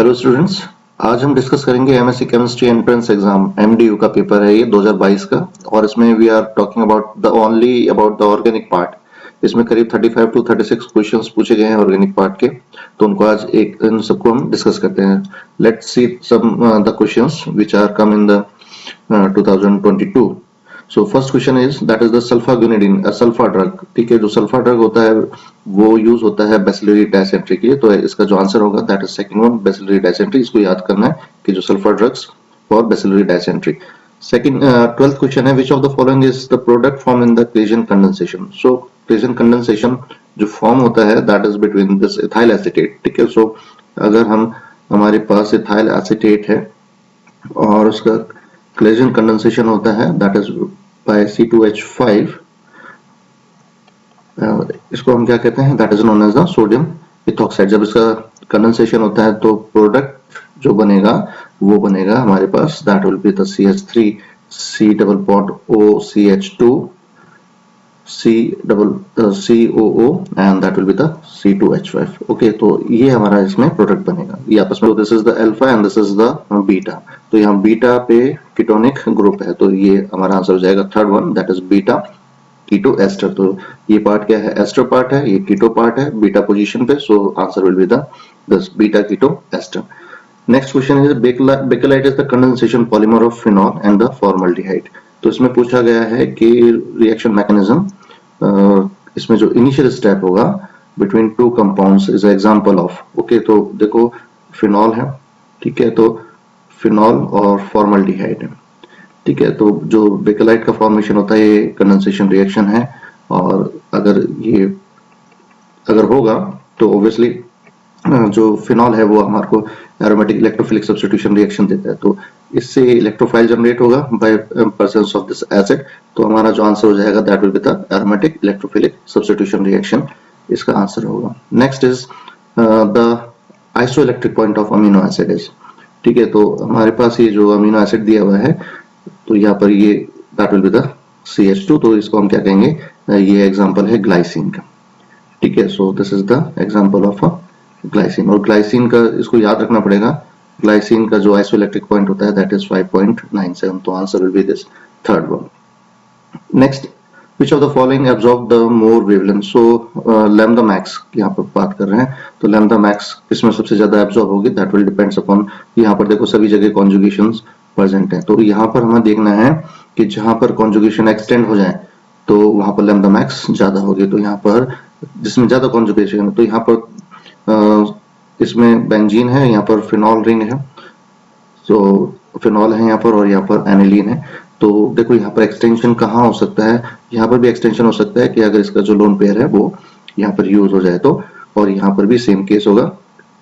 Hello students, आज हम discuss करेंगे MSc chemistry entrance exam MDU का पेपर है ये 2022 का। और इसमें we are talking about the organic part. इसमें करीब 35 टू 36 क्वेश्चंस पूछे गए हैं ऑर्गेनिक पार्ट के, तो उनको आज इन सबको हम डिस्कस करते हैं। Let's see some the questions which are come in the 2022। So first question is that is the sulphaguanidine, a sulpha drug. ठीक है, जो सल्फा ड्रग होता है वो यूज होता है बेसिलरी डायसेंट्री के लिए, तो इसका जो आंसर होगा that is second one, bacillary dysentery. इसको याद करना है कि जो sulpha drugs for bacillary dysentery. Second 12th question है, which of the following is the product form in the Claisen condensation. So Claisen condensation जो फॉर्म होता है that is between this ethyl acetate. ठीक है, सो अगर हमारे पास इथाइल एसीटेट है और उसका क्लेजन कंडेंसेशन होता है दैट इज बाय C2H5, इसको हम क्या कहते हैं, that is known as the sodium ethoxide. जब इसका कंडेंसेशन होता है तो प्रोडक्ट जो बनेगा वो बनेगा हमारे पास that will be the CH3 C double bond OCH2 COO and that will be the C2H5। Okay, तो ये हमारा इसमें प्रोडक्ट बनेगा। ये आपस में, this is the alpha and this is the beta. तो यहाँ बीटा पे कीटोनिक ग्रुप है, तो ये हमारा आंसर हो जाएगा third one, that is beta keto ester. तो ये पार्ट क्या है, एस्टर पार्ट है, ये कीटो पार्ट है बीटा पोजीशन पे, so answer will be the this beta keto ester. Next question is bakelite is the condensation polymer of phenol and the formaldehyde. तो इसमें पूछा गया है कि रिएक्शन मैकेनिज्म, इसमें जो इनिशियल स्टेप होगा between two compounds is example of. Okay, तो देखो फिनॉल है, ठीक है, तो फिनॉल और फॉर्मल्डिहाइड है। ठीक है, तो जो बेकेलाइट का फॉर्मेशन होता है ये कंडेंसेशन रिएक्शन है, और अगर होगा तो ऑब्वियसली जो फिनॉल है वो हमारे को एरोमेटिक इलेक्ट्रोफिलिक सब्स्टिट्यूशन रिएक्शन देता है, तो इससे इलेक्ट्रोफाइल जनरेट होगा by presence of this acid. तो हमारा जो आंसर हो जाएगा that will be the aromatic electrophilic substitution reaction, इसका आंसर होगा। Next is the isoelectric point of amino acid is. ठीक है, तो हमारे पास ये जो अमीनो एसिड दिया हुआ है, तो यहाँ पर ये that will be the CH2, तो इसको हम क्या कहेंगे, ये एग्जांपल है ग्लाइसिन का। ठीक है, so this is the example of glycine. और ग्लाइसिन का इसको याद रखना पड़ेगा, ग्लाइसिन का जो आइसोइलेक्ट्रिक पॉइंट होता है दैट इज 5.97, तो answer will be this third one. Next, which of the following absorb the more wavelength। so lambda max यहाँ पर बात कर रहे हैं, तो lambda max किसमें सबसे ज्यादा एब्जॉर्ब होगी, that will depends upon। यहाँ पर देखो सभी जगह कॉन्जुगेशंस प्रेजेंट है, तो यहाँ पर हमें देखना है कि जहां पर कॉन्जुगेशन एक्सटेंड हो जाए तो वहां पर lambda max ज्यादा होगी। तो यहाँ पर जिसमें ज्यादा कॉन्जुगेशन है, तो यहाँ पर इसमें बेंजीन है, यहाँ पर फिनॉल रिंग है, तो फिनॉल है यहाँ पर, और यहाँ पर एनिलीन है। तो देखो यहाँ पर एक्सटेंशन कहाँ हो सकता है, यहाँ पर भी एक्सटेंशन हो सकता है कि अगर इसका जो लोन पेयर है वो यहाँ पर यूज हो जाए तो, और यहाँ पर भी सेम केस होगा।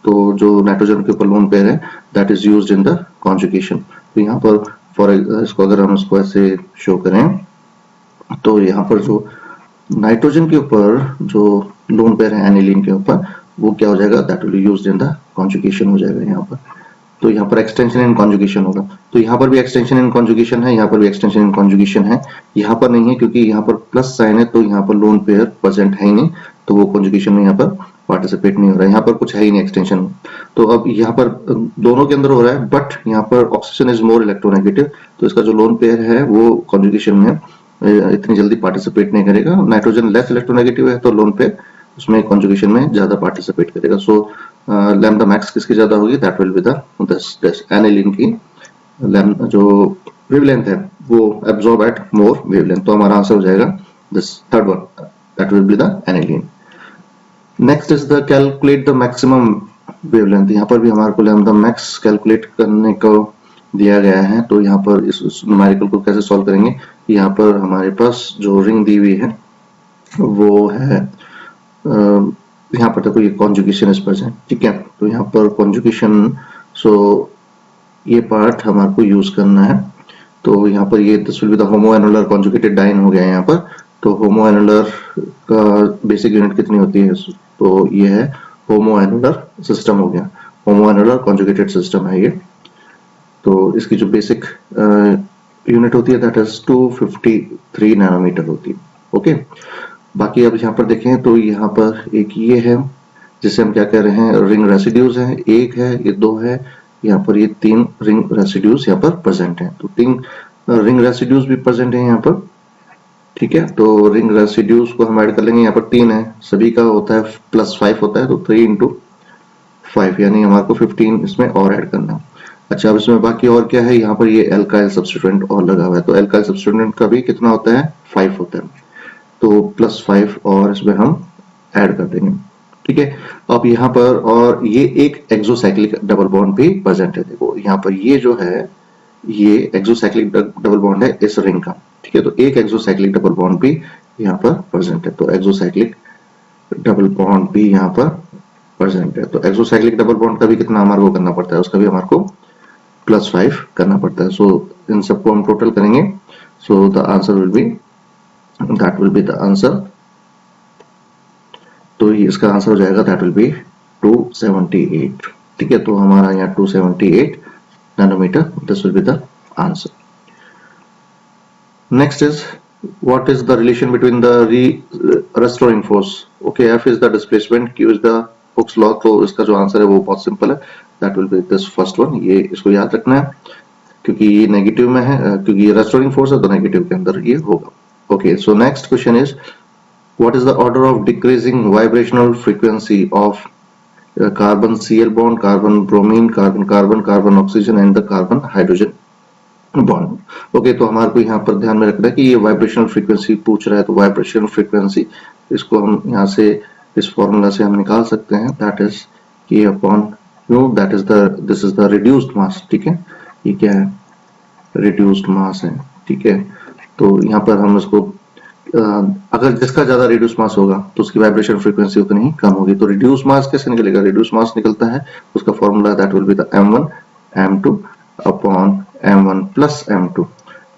तो जो नाइट्रोजन के ऊपर लोन पेयर है that is used in the conjugation. तो यहाँ पर फॉर इसको अगर हम इसको ऐसे शो करें, तो यहाँ पर जो नाइट्रोजन के ऊपर जो लोन पेयर है एनिलीन के ऊपर, वो क्या हो जाएगा, that will be used in the conjugation हो जाएगा यहाँ पर। तो यहाँ पर एक्सटेंशन इन कॉन्जुगेशन होगा, तो यहाँ पर भी एक्सटेंशन इन कॉन्जुगेशन है, यहाँ पर भी एक्सटेंशन इन कॉन्जुगेशन है। यहाँ पर नहीं है क्योंकि यहाँ पर प्लस साइन है, तो यहाँ पर लोन पेयर प्रेजेंट है ही नहीं, तो वो कॉन्जुगेशन में यहाँ पर पार्टिसिपेट नहीं हो रहा है, यहाँ पर कुछ है ही नहीं एक्सटेंशन। तो अब यहाँ पर दोनों के अंदर हो रहा है, बट यहाँ पर ऑक्सीजन इज मोर इलेक्ट्रोनेगेटिव, तो इसका जो लोन पेयर है वो कॉन्जुगेशन में इतनी जल्दी पार्टिसिपेट नहीं करेगा। नाइट्रोजन लेस इलेक्ट्रोनेगेटिव है, तो लोन पेयर उसमें कॉन्जुगेशन में ज्यादा पार्टिसिपेट करेगा। सो लैम्डा मैक्स किसकी ज्यादा होगी, that will be the this aniline की जो वेवलेंथ है वो एब्जॉर्ब एट मोर वेवलेंथ, तो हमारा आंसर हो जाएगा this third one, that will be the aniline. Next is the calculate the maximum wavelength. यहाँ पर भी हमारे को लैम्डा मैक्स कैलकुलेट करने को दिया गया है, तो यहाँ पर इस न्यूमेरिकल को कैसे सॉल्व करेंगे। यहाँ पर हमारे पास जो रिंग दी हुई है वो है, यहाँ पर देखो ये कॉन्जुगेशन इस प्रेजेंट। ठीक है, तो यहाँ पर कॉन्जुगेशन, सो ये पार्ट हमारे को यूज करना है। तो यहाँ पर ये this will be the homoannular conjugated diene हो गया है यहाँ पर। तो होमोएनुलर का बेसिक यूनिट कितनी होती है, तो ये है होमोएनुलर सिस्टम हो गया, होमोएनुलर कॉन्जुगेटेड सिस्टम है ये। तो इसकी जो बेसिक यूनिट होती है दैट इज 253 नैनोमीटर होती है। ओके, बाकी अब यहाँ पर देखें तो यहाँ पर एक ये है, जिसे हम क्या कह रहे हैं, रिंग रेसिड्यूज हैं। एक है, ये दो है, यहाँ पर ये 3 रिंग रेसिड्यूज यहाँ पर प्रेजेंट हैं। तो 3 रिंग रेसिड्यूज भी प्रेजेंट है यहाँ पर, ठीक है। तो रिंग रेसिड्यूज को हम ऐड कर लेंगे, यहाँ पर 3 है, सभी का होता है +5 होता है, तो 3 इंटू 5 यानी हमारे को 15 इसमें और ऐड करना है। अच्छा, अब इसमें बाकी और क्या है, यहाँ पर ये एल्काइल सब्स्टिट्यूएंट और लगा हुआ है, तो एल्काइल सब्स्टिट्यूएंट का भी कितना होता है, 5 होता है, तो +5 और इसमें हम ऐड कर देंगे, ठीक है। अब यहाँ पर और ये एक एक्सोसाइक्लिक डबल बॉन्ड भी प्रेजेंट है। देखो यहाँ पर ये जो है, ये एक्सोसाइक्लिक डबल बॉन्ड है इस रिंग का, ठीक है। तो एक एक्सोसाइक्लिक डबल बॉन्ड भी यहाँ पर प्रेजेंट है, तो एक्सोसाइक्लिक डबल बॉन्ड भी यहाँ पर प्रेजेंट है। तो एक्सोसाइक्लिक डबल बॉन्ड का भी कितना हमारे को करना पड़ता है, उसका भी हमारे को +5 करना पड़ता है। सो इन सबको हम टोटल करेंगे, so the answer will B, that will be the answer. तो इसका आंसर हो जाएगा, दैट विल बी 278, ठीक है। तो हमारा यहाँ 278 nanometer, this will be the answer. Next is, what is the relation between the restoring force? Okay, F is the displacement, Q is the Hooke's law। तो इसका जो आंसर है वो बहुत सिंपल है, that will be this first one। ये इसको याद रखना है क्योंकि ये नेगेटिव में है, क्योंकि ये रेस्टोरिंग फोर्स है तो नेगेटिव के अंदर ये होगा। Okay, so next question is, what is the order of decreasing vibrational frequency of carbon Cl bond, carbon bromine, carbon carbon, carbon oxygen and the carbon hydrogen bond। Okay, तो हमारे को यहाँ पर ध्यान में रखना है कि ये वाइब्रेशनल फ्रीक्वेंसी पूछ रहा है, तो वाइब्रेशनल फ्रीक्वेंसी इसको हम यहाँ से इस फॉर्मूला से हम निकाल सकते हैं, that is K upon U, that is the, this is the reduced mass, ठीक है। ये क्या है, रिड्यूस्ड मास है, ठीक है। तो यहाँ पर हम इसको अगर जिसका ज्यादा रिड्यूस मास होगा तो उसकी वाइब्रेशन फ्रीक्वेंसी उतनी ही कम होगी। तो रिड्यूस मास कैसे निकलेगा, रिड्यूस मास निकलता है, उसका formula that will be the m1 m2 upon m1 plus m2,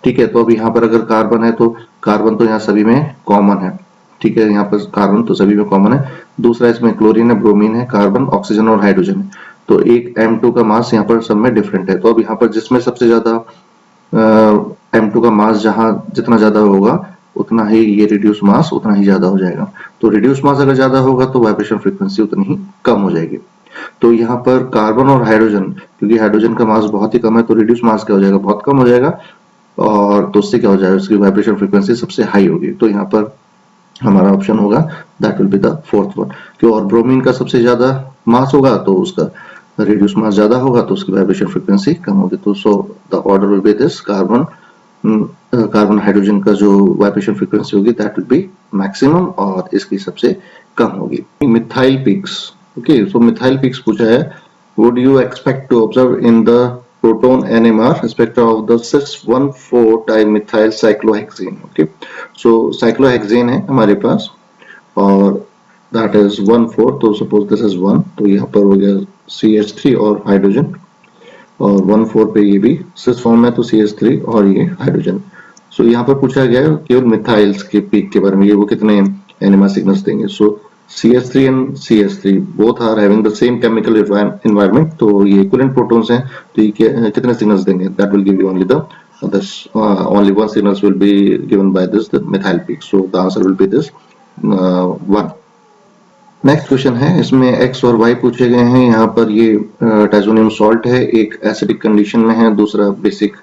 ठीक है। तो अब यहाँ पर अगर कार्बन है तो कार्बन तो यहाँ सभी में कॉमन है, ठीक है। यहाँ पर कार्बन तो सभी में कॉमन है। दूसरा इसमें क्लोरीन है, ब्रोमीन है, कार्बन, ऑक्सीजन और हाइड्रोजन है। तो एक m2 का मास यहाँ पर सब में डिफरेंट है। तो अब यहाँ पर जिसमें सबसे ज्यादा m2 का मास जहाँ जितना ज्यादा होगा उतना ही ये रिड्यूस मास उतना ही ज्यादा हो जाएगा। तो रिड्यूस मास अगर ज्यादा होगा तो वाइब्रेशन फ्रीक्वेंसी उतनी ही कम हो जाएगी। तो यहाँ पर कार्बन और हाइड्रोजन, क्योंकि हाइड्रोजन का मास बहुत ही कम है तो रिड्यूस मास क्या हो जाएगा, बहुत कम हो जाएगा, और तो उससे क्या हो जाएगा, उसकी वाइब्रेशन फ्रीक्वेंसी सबसे हाई होगी। तो यहाँ पर हमारा ऑप्शन होगा, that will be the fourth one. क्यों, और ब्रोमीन का सबसे ज्यादा मास होगा तो उसका रिड्यूस मास ज्यादा होगा तो उसकी वाइब्रेशन फ्रीक्वेंसी कम होगी। तो so the order will be this, carbon hydrogen का जो वाइब्रेशन फ्रीक्वेंसी होगी दैट विल बी मैक्सिमम और इसकी सबसे कम होगी। Methyl peaks, okay, so methyl peaks पूछा है, would you expect to observe in the proton NMR spectra of the 614 dimethyl cyclohexane. Okay, so cyclohexane है हमारे पास और दैट इज 1,4, तो सपोज दिस इज 1, तो यहाँ पर हो गया CH3 और हाइड्रोजन, और 1,4 पे ये भी सिस फॉर्म है तो CH3 और ये हाइड्रोजन। सो यहाँ पर पूछा गया है केवल मिथाइल्स के पीक के बारे में, ये वो कितने एनएमआर सिग्नल्स देंगे। So CH3 and CH3 both are having the same chemical environment, तो ये इक्विवेलेंट प्रोटॉन्स हैं, तो ये कितने सिग्नल्स देंगे, that will give you only the only one signals will be given by this, the methyl peak। So the answer will be this 1। Next question है, इसमें x और y पूछे गए हैं। यहाँ पर ये डाइजोनियम सॉल्ट है, एक एसिडिक कंडीशन में है, दूसरा बेसिक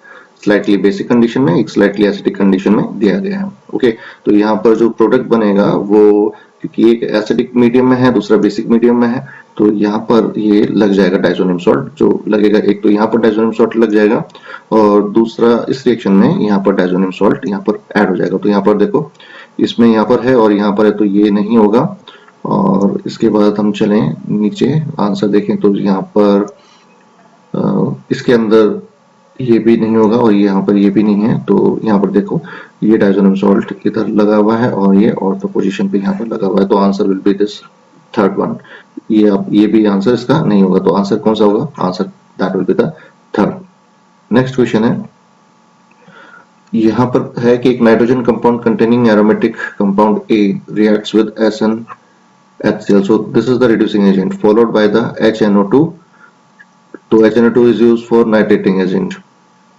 स्लाइटली बेसिक कंडीशन में, एक स्लाइटली एसिडिक कंडीशन में दिया गया है। ओके, तो यहाँ पर जो प्रोडक्ट बनेगा वो, क्योंकि एक एसिडिक मीडियम में है दूसरा बेसिक मीडियम में है, तो यहाँ पर ये लग जाएगा डाइजोनियम सॉल्ट, जो लगेगा एक तो यहाँ पर डाइजोनियम सॉल्ट लग जाएगा और दूसरा इस रिएक्शन में यहाँ पर डाइजोनियम सॉल्ट यहाँ पर ऐड हो जाएगा। तो यहाँ पर देखो, इसमें यहाँ पर है और यहाँ पर है, तो ये नहीं होगा। और इसके बाद हम चलें नीचे, आंसर देखें तो यहाँ पर इसके अंदर ये भी नहीं होगा और यहाँ पर ये भी नहीं है। तो यहाँ पर देखो, ये डाइजोनियम सॉल्ट इधर लगा हुआ है और ये ऑर्थो पोजीशन पे यहाँ पर लगा हुआ है, तो answer will be this third one. ये भी आंसर इसका नहीं होगा, तो आंसर कौन सा होगा, answer that will be the third. Next question है, यहाँ पर है कि एक nitrogen compound containing aromatic compound A reacts with SnHCl, so this is the reducing agent followed by the HNO2, तो HNO2 is used for nitrating agent,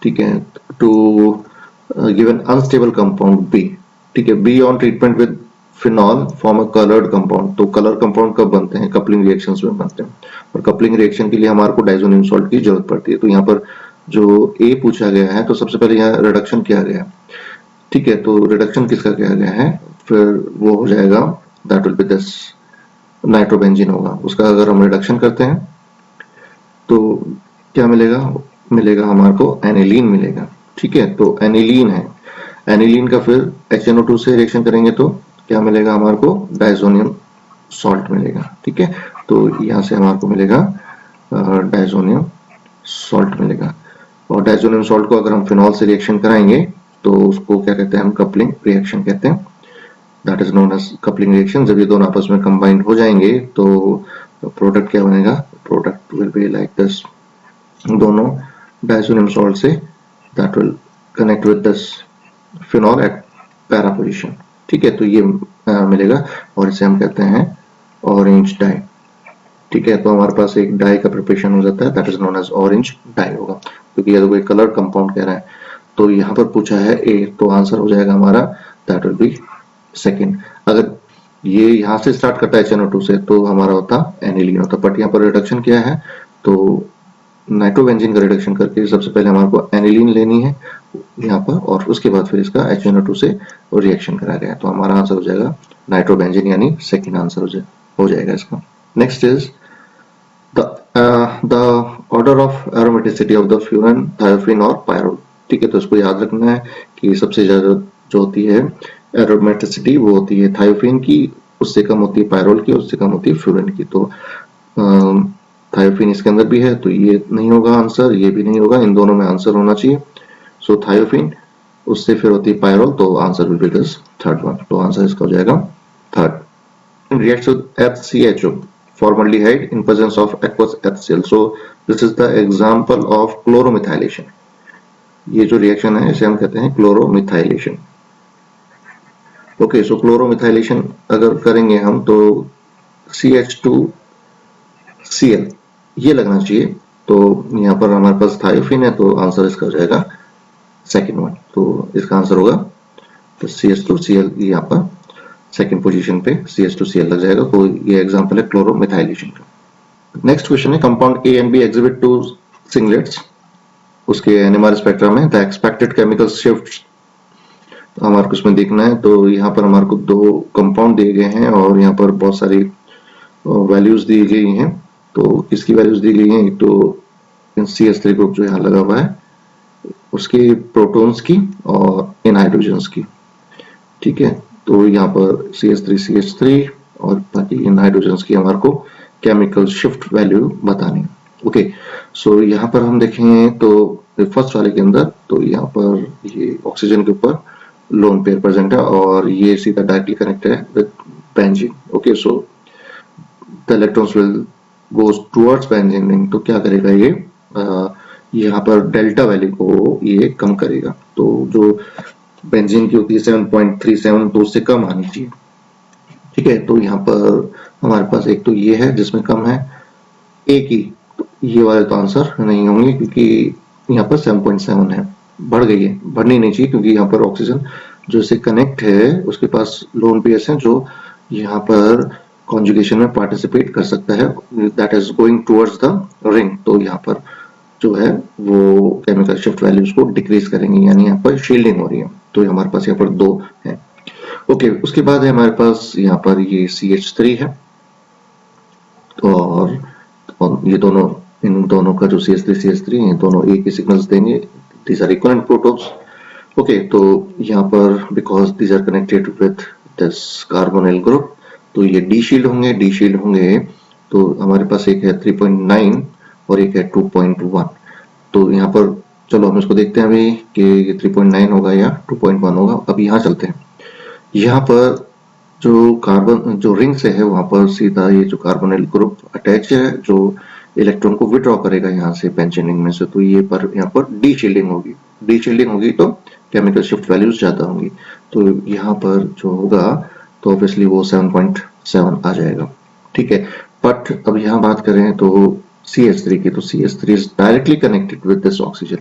ठीक है, to give an unstable compound B, ठीक है। B on treatment with phenol form a coloured compound. तो colour compound कब बनते हैं? Coupling reactions में बनते हैं, और कपलिंग रिएक्शन के लिए हमारे को डाइजोनियम सॉल्ट की जरूरत पड़ती है। तो यहाँ पर जो ए पूछा गया है, तो सबसे पहले यहाँ रिडक्शन किया गया है, ठीक है। तो रिडक्शन किसका किया गया है, फिर वो हो जाएगा that will be this nitrobenzene होगा। उसका अगर हम रिडक्शन करते हैं तो क्या मिलेगा? मिलेगा हमारे को एनिलीन मिलेगा, ठीक है। तो एनिलीन है, एनिलीन का फिर HNO2 से रिएक्शन करेंगे तो क्या मिलेगा हमारे को? डाइजोनियम सॉल्ट मिलेगा, ठीक है। तो यहाँ से हमारे को मिलेगा डाइजोनियम सॉल्ट मिलेगा, और डाइजोनियम सॉल्ट को अगर हम फिनॉल से रिएक्शन कराएंगे तो उसको क्या कहते हैं? हम कपलिंग रिएक्शन कहते हैं, that is known as coupling reaction. जब ये दोनों आपस में कंबाइंड हो जाएंगे तो प्रोडक्ट क्या बनेगा? Product will be like this, दोनों डाइजोनियम सॉल्ट से that will connect with this phenol at para position, ठीक है। तो ये मिलेगा, और इसे हम कहते हैं ऑरेंज डाई, ठीक है। तो हमारे पास एक डाई का प्रिपरेशन हो जाता है, that is known as orange dye होगा, क्योंकि ये कोई कलर कंपाउंड कह रहा है। तो यहाँ पर पूछा है ए, तो आंसर हो जाएगा हमारा दैट विल बी सेकंड। अगर ये यहाँ से स्टार्ट करता है HNO2 से तो हमारा होता एनिलीन होता, बट यहाँ पर रिडक्शन किया है तो नाइट्रोबेंजीन का रिडक्शन करके सबसे पहले हमारे को एनिलीन लेनी है यहाँ पर, और उसके बाद फिर इसका HNO2 से रिएक्शन करा गया। तो हमारा आंसर हो जाएगा नाइट्रोबेंजीन, यानी सेकंड आंसर हो जाएगा इसका। Next is the order of aromaticity of the furan, thiophene और पायरोल, ठीक है। तो इसको याद रखना है कि सबसे ज्यादा जो होती है एरोमेटिसिटी वो होती है थायोफिन की, उससे कम होती है पायरोल की, उससे कम होती है फ्यूरन की। तो थायोफिन इसके अंदर भी है, तो ये नहीं होगा आंसर, ये भी नहीं होगा, इन दोनों में आंसर होना चाहिए। सो थायोफिन, उससे फिर होती है पायरोल, तो answer will be this third one. तो आंसर इसका हो जाएगा third. Reacts with FCHO formaldehyde in presence of aqueous HCl. So this is the example of chloromethylation. ये जो रिएक्शन है इसे हम कहते हैं क्लोरोमिथाइलेशन। ओके, सो क्लोरोमिथाइलेशन अगर करेंगे हम तो CH2Cl ये लगना चाहिए। तो यहाँ पर हमारे पास थायोफिन है, तो आंसर इसका हो जाएगा सेकंड वन। तो इसका आंसर होगा तो CH2Cl, यहाँ पर सेकंड पोजीशन पे CH2Cl लग जाएगा। तो ये एग्जांपल है क्लोरोमिथाइलेशन का। नेक्स्ट क्वेश्चन है, compound A and B exhibit two singlets, उसके NMR स्पेक्ट्रम में द एक्सपेक्टेड केमिकल शिफ्ट हमारे को इसमें देखना है। तो यहाँ पर हमारे को दो कंपाउंड दिए गए हैं और यहाँ पर बहुत सारी वैल्यूज दी गई हैं। तो इसकी वैल्यूज दी गई हैं, एक तो CH3 ग्रुप जो यहाँ लगा हुआ है उसके प्रोटॉन्स की और इन हाइड्रोजन्स की, ठीक है। तो यहाँ पर CH3 और बाकी इन हाइड्रोजन्स की हमारे को केमिकल शिफ्ट वैल्यू बतानी है। ओके, सो यहाँ पर हम देखें तो फर्स्ट वाले के अंदर तो यहाँ पर ये ऑक्सीजन के ऊपर लोन पेयर प्रेजेंट है और ये सीधा डायरेक्टली कनेक्टेड है with benzene. Okay, so the electrons will goes towards benzene ring. तो क्या करेगा ये यहाँ पर डेल्टा वैल्यू को ये कम करेगा। तो जो बेंजीन की होती है 7.37, तो उससे कम आनी चाहिए, ठीक है। तो यहाँ पर हमारे पास एक तो ये है जिसमें कम है ए की, तो ये वाले तो आंसर नहीं होंगे क्योंकि यहाँ पर 7.7 है, बढ़ गई है, बढ़नी नहीं चाहिए क्योंकि यहाँ पर ऑक्सीजन जो इसे कनेक्ट है उसके पास लोन पेयर्स हैं जो यहाँ पर कॉन्जुगेशन में पार्टिसिपेट कर सकता है, that is going towards the ring. तो यहाँ पर जो है वो केमिकल शिफ्ट वैल्यूज को डिक्रीज करेंगे, यानी यहाँ पर शील्डिंग हो रही है। तो हमारे पास यहाँ पर दो है। ओके, उसके बाद है हमारे पास यहाँ पर ये CH3 है और ये दोनों, इन दोनों का जो CH3 है दोनों एक ही सिग्नल्स देंगे, these are equivalent protons। Okay, तो यहाँ पर because these are connected with this carbonyl group, तो ये D शील्ड होंगे, तो हमारे पास एक है 3.9 और एक है 2.1। तो यहाँ पर चलो हम इसको देखते हैं अभी कि ये 3.9 होगा या 2.1 होगा। अभी यहाँ चलते हैं, यहाँ पर जो कार्बन जो रिंग से है वहां पर सीधा ये जो कार्बोनिल ग्रुप अटैच है जो इलेक्ट्रॉन को विड्रॉ करेगा यहाँ से बेंजीन रिंग में से। तो ये पर यहाँ पर डी शील्डिंग होगी तो केमिकल शिफ्ट वैल्यूज ज्यादा होंगी। तो यहाँ पर जो होगा तो ऑब्वियसली वो 7.7 आ जाएगा, ठीक है। बट अब यहाँ बात करें तो CH3 की, तो CH3 is directly connected with this oxygen,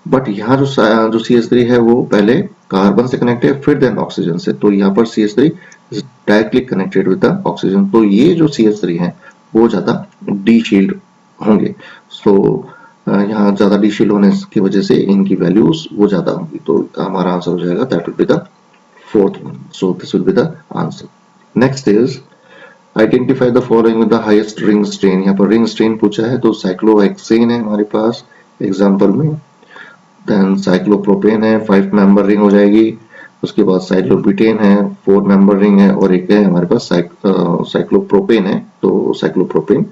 but यहाँ जो CH3 है वो पहले कार्बन से कनेक्ट है फिर देन ऑक्सीजन से। तो यहाँ पर CH3 is directly connected with the oxygen, तो ये जो CH3 है वो ज्यादा डी शील्ड होंगे। सो यहाँ ज्यादा डी शील्ड होने की वजह से इनकी वैल्यूज वो ज्यादा होंगी, तो हमारा आंसर हो जाएगा that will be the fourth one. So this will be the answer. Next is identify the following with the highest ring strain. यहाँ पर ring strain पूछा है, तो cyclohexane है हमारे पास एग्जाम्पल में, देन साइक्लोप्रोपेन है 5 मेंबर रिंग हो जाएगी, उसके बाद साइक्लोब्यूटेन है 4 मेंबर रिंग है, और एक है हमारे पास साइक्लोप्रोपेन है, तो साइक्लोप्रोपेन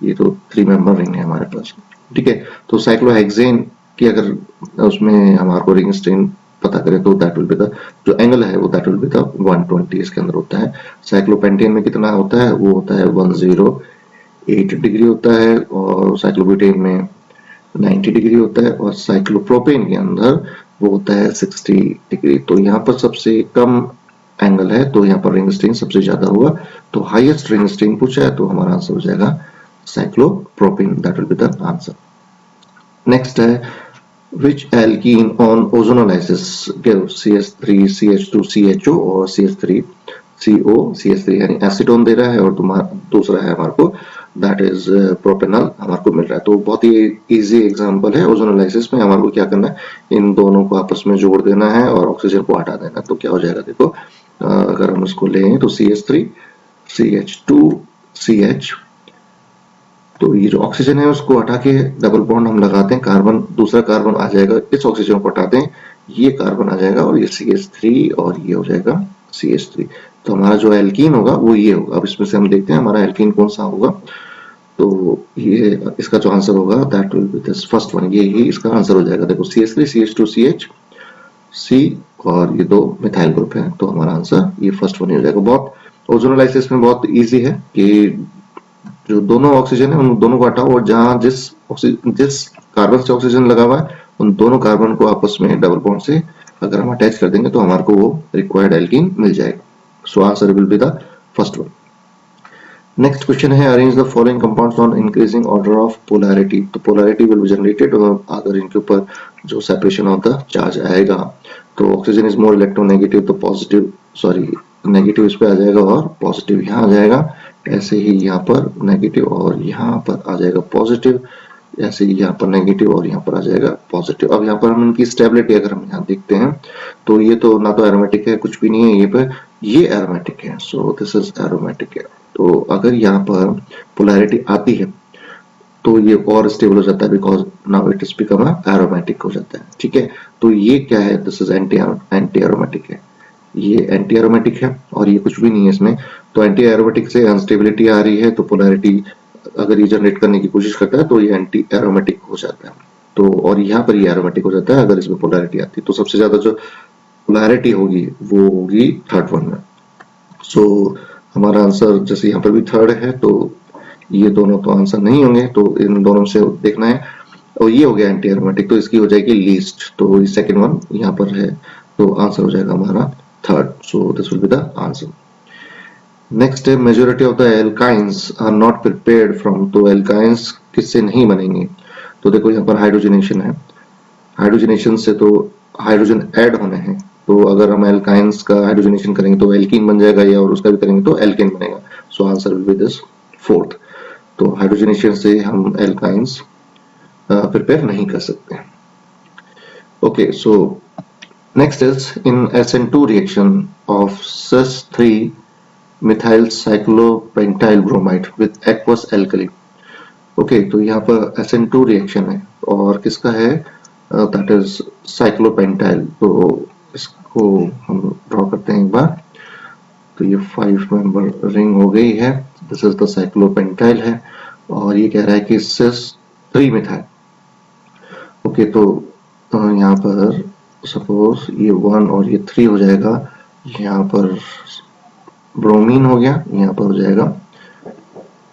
ये तो 3 मेंबर रिंग है हमारे पास। ठीक है, तो साइक्लोहेक्सेन की अगर उसमें हमारे को रिंग स्ट्रेन पता करें तो दैट विल बी द जो एंगल है वो दैट विल बी द 120 इसके अंदर होता है। साइक्लोपेंटेन में कितना होता है, वो होता है 108 डिग्री होता है, और साइक्लोब्यूटेन में 90 डिग्री होता है, और साइक्लोप्रोपेन के अंदर वो होता है 60 डिग्री। तो यहाँ पर सबसे कम एंगल है, तो यहाँ पर रिंग स्ट्रेन सबसे ज्यादा हुआ, तो हाईएस्ट रिंग स्ट्रेन पूछा है, तो हमारा आंसर हो जाएगा cyclopropane, that will be the answer. Next है which alkene on ozonolysis give CH3 CH2 CHO और CH3 CO CH3, यानी एसीटोन दे रहा है, और दूसरा है हमारे को दैट इज प्रोपेनॉल हमारे को मिल रहा है। तो बहुत ही इजी एग्जांपल है, ओजोनोलाइसिस में हमारे को क्या करना है, इन दोनों को आपस में जोड़ देना है और ऑक्सीजन को हटा देना है। तो क्या हो जाएगा, देखो अगर हम इसको लें तो CH3 CH2 CH, तो ये जो ऑक्सीजन है उसको हटा के डबल बॉन्ड हम लगाते हैं, कार्बन दूसरा कार्बन आ जाएगा, इस ऑक्सीजन को हटाते हैं, ये कार्बन आ जाएगा, और ये CH3 और ये हो जाएगा CH3। तो हमारा जो एल्कीन होगा वो ये होगा। अब इसमें से हम देखते हैं हमारा एल्कीन कौन सा होगा, तो ये इसका जो आंसर होगा that will be this first one, ये ही इसका आंसर हो जाएगा। देखो CH3 CH2 CH C और ये दो मिथाइल ग्रुप है, तो हमारा आंसर ये फर्स्ट वन ही हो जाएगा। बहुत ओजोनोलाइसिस में बहुत इजी है कि जो दोनों ऑक्सीजन है उन दोनों को हटाओ, और जहां जिस कार्बन से ऑक्सीजन लगा हुआ है उन दोनों कार्बन को आपस में डबल बॉन्ड से अगर हम अटैच कर देंगे तो हमारे को वो रिक्वायर्ड एल्कीन मिल जाएगा। So answer will be the first one. Next question है arrange the following compounds on increasing order of polarity. तो पोलैरिटी विल बी जनरेटेड अगर इनके ऊपर जो सेपरेशन ऑफ द चार्ज आएगा, तो ऑक्सीजन इज मोर इलेक्ट्रोनेगेटिव, तो पॉजिटिव सॉरी नेगेटिव इस पे आ जाएगा और पॉजिटिव यहाँ आ जाएगा, ऐसे ही यहाँ पर नेगेटिव और यहाँ पर आ जाएगा पॉजिटिव, ऐसे ही यहाँ पर नेगेटिव और यहाँ पर आ जाएगा पॉजिटिव। अब यहाँ पर हम इनकी स्टेबिलिटी अगर हम यहाँ देखते हैं तो ये तो ना तो एरोमेटिक है, कुछ भी नहीं है, ये एरोमेटिक है, सो दिस इज एरोमेटिक है। तो अगर यहाँ पर पोलैरिटी आती है तो ये और स्टेबल हो जाता है, because now it is become aromatic हो जाता है। ठीक है, तो ये क्या है, दिस इज एंटी एरोमेटिक है, ये एंटी एरोमेटिक है और ये कुछ भी नहीं है इसमें। तो एंटी एरोमेटिक से अनस्टेबिलिटी आ रही है, तो पोलैरिटी अगर ये जनरेट करने की कोशिश करता है तो ये एंटी एरोमेटिक हो जाता है। तो और यहाँ पर ये एरोमेटिक हो जाता है अगर इसमें पोलैरिटी आती है। तो सबसे ज्यादा जो पोलैरिटी होगी वो होगी थर्ड वन में। सो हमारा आंसर जैसे यहाँ पर भी थर्ड है, तो ये दोनों तो आंसर नहीं होंगे, तो इन दोनों से देखना है, और ये हो गया एंटी एरोमेटिक, तो इसकी हो जाएगी लीस्ट, तो सेकेंड वन यहाँ पर है, तो आंसर हो जाएगा हमारा third. So this will be the answer. Next है majority of the alkynes are not prepared from, तो एल्काइंस किससे नहीं बनेंगे, तो देखो यहाँ पर हाइड्रोजनेशन है, हाइड्रोजनेशन से तो हाइड्रोजन ऐड होने हैं, तो अगर हम एल्काइंस का हाइड्रोजनेशन करेंगे तो एल्कीन बन जाएगा, या और उसका भी करेंगे तो एल्केन बनेगा। सो answer will be this fourth. तो हाइड्रोजनेशन से हम एल्काइंस प्रिपेयर नहीं कर सकते। Okay, so next is in SN2 reaction of cis3 methyl cyclopentyl bromide with aqueous alkali। Okay, तो यहाँ पर SN2 रिएक्शन है और किसका है, दैट इज साइक्लोपेंटाइल। तो इसको हम ड्रॉ करते हैं एक बार, तो ये 5 मेंबर रिंग हो गई है, दिस इज द साइक्लोपेंटाइल है, और ये कह रहा है कि cis3 मिथाइल। ओके, तो यहाँ पर सपोज ये 1 और ये 3 हो जाएगा, यहाँ पर ब्रोमीन हो गया, यहाँ पर हो जाएगा,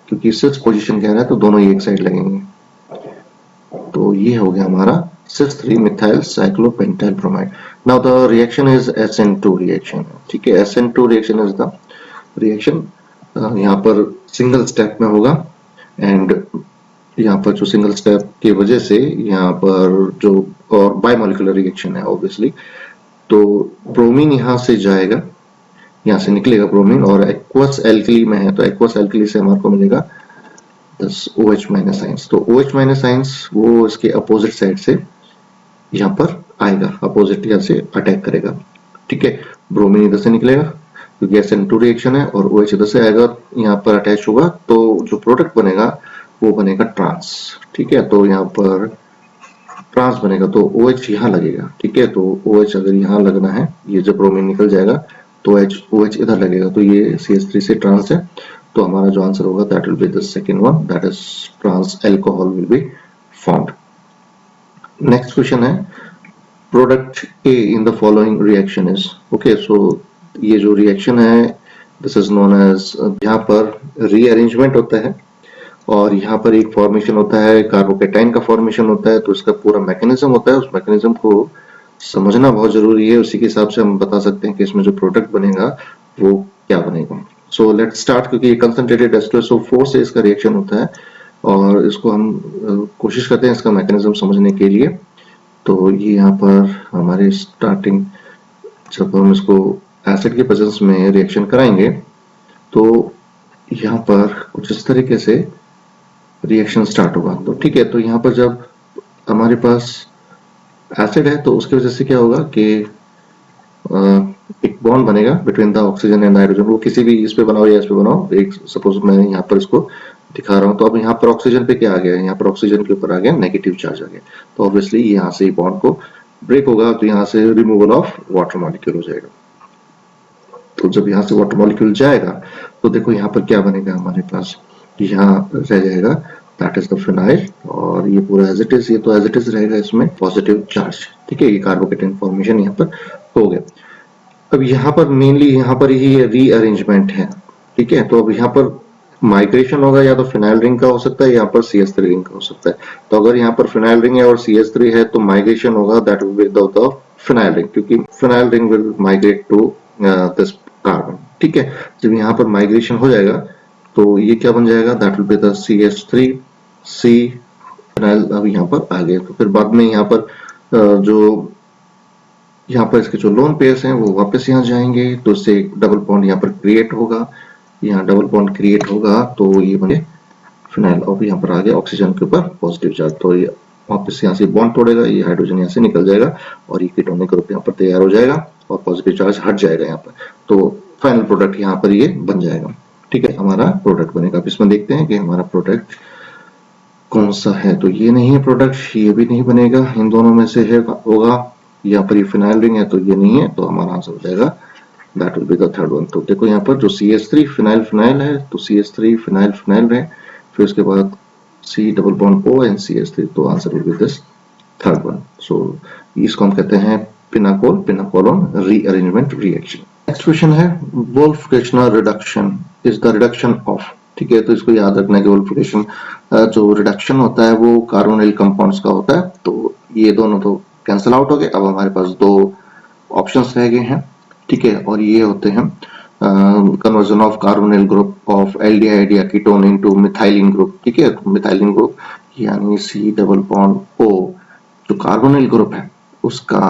क्योंकि सिक्स पोजीशन कह रहा है तो दोनों ही एक साइड लगेंगे, तो ये हो गया हमारा cis3 methyl cyclopentyl bromide। Now the reaction is SN2 reaction. ठीक है, SN2 reaction is the reaction, यहाँ पर सिंगल स्टेप में होगा, एंड यहाँ पर जो सिंगल स्टेप की वजह से यहाँ पर जो और बायमॉलिक्यूलर रिएक्शन है ऑब्वियसली, तो ब्रोमीन यहाँ से जाएगा यहाँ से निकलेगा ब्रोमीन, और एक्वस एल्कली में है तो एक्वस एल्कली से हमारे को मिलेगा OH माइनस आइंस। तो OH माइनस आइंस वो इसके अपोजिट साइड से यहाँ पर आएगा, अपोजिट यहाँ से अटैक करेगा, ठीक है। ब्रोमीन इधर से निकलेगा क्योंकि SN2 रिएक्शन है, और OH इधर से आएगा, यहाँ पर अटैच होगा, तो जो प्रोडक्ट बनेगा वो बनेगा ट्रांस, ठीक है। तो यहाँ पर ट्रांस बनेगा तो OH यहाँ लगेगा, ठीक है। तो OH अगर यहाँ लगना है, ये जब ब्रोमीन निकल जाएगा तो OH इधर लगेगा, तो ये CH3 से ट्रांस है, तो हमारा जो आंसर होगा that will be the second one, that is trans alcohol will be formed. Next question है product A in the following reaction is, okay. So ये जो रिएक्शन है दिस इज नोन एज, यहाँ पर रीअरेंजमेंट होता है और यहाँ पर एक फॉर्मेशन होता है, कार्बोकेटाइन का फॉर्मेशन होता है, तो इसका पूरा मैकेनिज्म होता है, उस मैकेनिज्म को समझना बहुत जरूरी है, उसी के हिसाब से हम बता सकते हैं कि इसमें जो प्रोडक्ट बनेगा वो क्या बनेगा। सो लेट्स स्टार्ट, क्योंकि ये कंसंट्रेटेड H2SO4 से इसका रिएक्शन होता है और इसको हम कोशिश करते हैं इसका मैकेनिज्म समझने के लिए। तो ये यहाँ पर हमारे स्टार्टिंग, जब हम इसको एसिड के प्रेजेंस में रिएक्शन कराएंगे तो यहाँ पर कुछ इस तरीके से रिएक्शन स्टार्ट होगा, तो ठीक है। तो यहाँ पर जब हमारे पास एसिड है तो उसकी वजह से क्या होगा कि एक बॉन्ड बनेगा between the oxygen and hydrogen, वो किसी भी इस पे बनाओ या इस पे बनाओ, एक सपोज मैं यहाँ पर इसको दिखा रहा हूँ, तो अब यहाँ पर ऑक्सीजन पे क्या आ गया, यहाँ पर ऑक्सीजन के ऊपर आ गया नेगेटिव चार्ज आ गया, तो ऑब्वियसली यहाँ से बॉन्ड को ब्रेक होगा, तो यहाँ से रिमूवल ऑफ वाटर मॉलिक्यूल हो जाएगा। तो जब यहाँ से वाटर मॉलिक्यूल जाएगा तो देखो यहाँ पर क्या बनेगा, हमारे पास यहाँ रह जाएगा दैट इज द फिनाइल, और ये पूरा एज इट इज, ये तो एज इट इज रहेगा, इसमें पॉजिटिव चार्ज, ठीक है। ये कार्बोकेटाइन फॉर्मेशन यहाँ पर हो गया। अब यहाँ पर मेनली यहाँ पर ही रीअरेंजमेंट है, ठीक है। तो अब यहाँ पर माइग्रेशन होगा, या तो फिनाइल रिंग का हो सकता है, यहाँ पर CH3 रिंग का हो सकता है। तो अगर यहाँ पर फिनाइल रिंग है और CH3 है तो माइग्रेशन होगा that will be the phenyl ring, क्योंकि phenyl ring will migrate to this carbon, ठीक है। जब यहाँ पर माइग्रेशन हो जाएगा तो ये क्या बन जाएगा, that will be the CH3 C phenyl, अब यहाँ पर आ गए। तो फिर बाद में यहाँ पर जो यहाँ पर इसके जो लोन पेयर्स हैं वो वापस यहाँ जाएंगे, तो इससे डबल बॉन्ड यहाँ पर क्रिएट होगा, यहाँ डबल बॉन्ड क्रिएट होगा, तो ये बने फिनाइल, और यहाँ पर आ गया ऑक्सीजन के ऊपर पॉजिटिव चार्ज, तो ये वापस यहाँ से बॉन्ड तोड़ेगा, ये हाइड्रोजन यहाँ से निकल जाएगा और ये कीटोनिक ग्रुप यहाँ पर तैयार हो जाएगा और पॉजिटिव चार्ज हट जाएगा यहाँ पर, तो फाइनल प्रोडक्ट यहाँ पर ये बन जाएगा, ठीक है। हमारा प्रोडक्ट बनेगा। अब इसमें देखते हैं कि हमारा प्रोडक्ट कौन सा है, तो ये नहीं है प्रोडक्ट, ये भी नहीं बनेगा, इन दोनों में से है होगा, यहाँ पर ये फिनाइल रिंग है तो ये नहीं है, तो हमारा आंसर हो जाएगा that will be the third one. तो देखो यहाँ पर जो CH3 फिनाइल है, तो CH3 फिनाइल है, फिर उसके बाद C double bond O and CH3, तो answer will be this third one. So इसको हम कहते हैं pinacolone rearrangement reaction. Next question है Wolff Kishner reduction is the reduction of, ठीक है। तो इसको याद रखना है कि वोल्फ-किर्चन जो रिडक्शन होता है वो कार्बोनिल कंपाउंड्स का होता है, तो ये दोनों तो कैंसिल आउट हो गए। अब हमारे पास दो ऑप्शंस रह गए हैं, ठीक है, और ये होते हैं conversion of carbonyl group of aldehyde या कीटोन इनटू मिथाइलिन ग्रुप, ठीक है। मिथाइलिन ग्रुप यानी C डबल बॉन्ड O जो कार्बोनिल ग्रुप है उसका